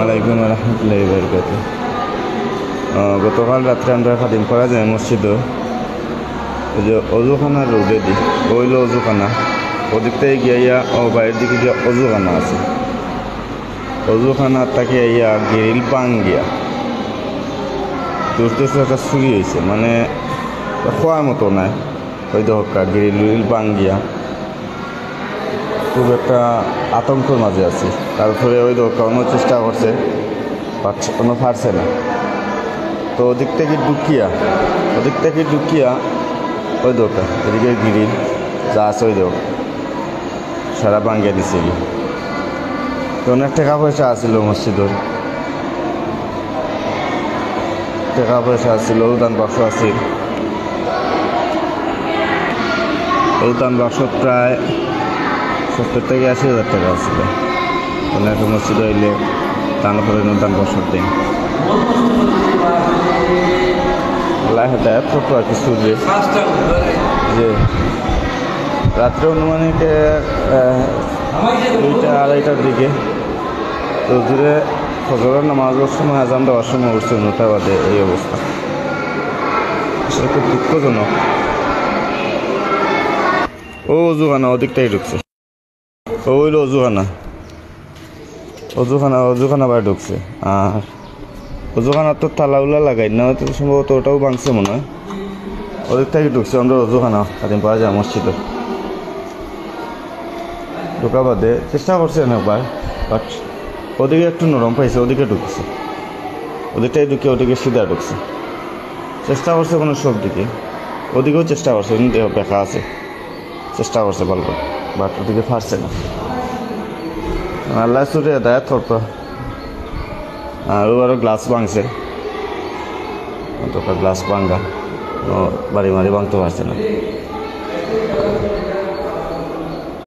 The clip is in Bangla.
আলাইকুম রহমতুল্লাহি বারাকাতুহু। গতকাল রাত্রে আমরা খাদিম করা যায় মসজিদও ওই যে অজুখানা রোদে দিই ওইল অজুখানা ওদিক থেকে গিয়া ও বাইরের দিকে গিয়া অজুখানা আছে অজুখানা তাকে ইয়া গিরিল পাং গিয়া দূর দূর একটা চুরি হয়েছে মানে খোয়ার মতো নাই ওই দহকা গিরিল পাং গিয়া খুব একটা আতঙ্কর মাঝে আছি। তারপরে ওই দোকা অন্য চেষ্টা করছে কোনো পারছে না, তো ওদিক থেকে ঢুকিয়া ওই দোকা এদিকে গিরিল যা আছে ওই দোক সারা ভাঙ্গিয়া দিছে কি। তো অনেক টাকা পয়সা আসছিল মসজিদের, টাকা পয়সা আসছিল, অনুদান বাক্স আসছিল, অনুদান বাক্স প্রায় 70 থেকে 80,000 টাকা আসছিল। কোনো একটা মসজিদ হইলে তার উপরে অনুদান বছর দিন আল্লাহ হেদায়েত করতো আর কিছু যে রাত্রে অনুমানিক 2টা-2:30টার দিকে তো দূরে ফজরের নামাজের সময় আজান দেওয়ার সময় উঠছে 9টা বাদে। এই অবস্থা আসলে খুব দুঃখজনক। ও অজুখানা ওদিকটাই ঢুকছে, ওইল অজুখানা বাইরে ঢুকছে। আর অজুখানা তো তালা উলা লাগাই না, সম্ভবত ওটাও ভাঙছে মনে হয়। ওদিক থেকে ঢুকছে আমরা অজুখানা খাদিম পাওয়া যায় মসজিদে ঢোকা বাদে চেষ্টা করছে অনেকবার, বাট ওদিকে একটু নরম পাইছে, ওদিকে ঢুকছে, ওদিকটাই ঢুকে ওদিকে সিধা ঢুকছে। চেষ্টা করছে কোনো সব দিকে, ওদিকেও চেষ্টা করছে, দেহ দেখা আছে, চেষ্টা করছে ভালো, বাট ওদিকে পারছে না। আল্লাহ সুরে হেদায়েত করতো। আর আরও গ্লাস ভাঙছে, গ্লাস ভাঙ্গা বাড়ি মারি ভাঙতে পারছে না।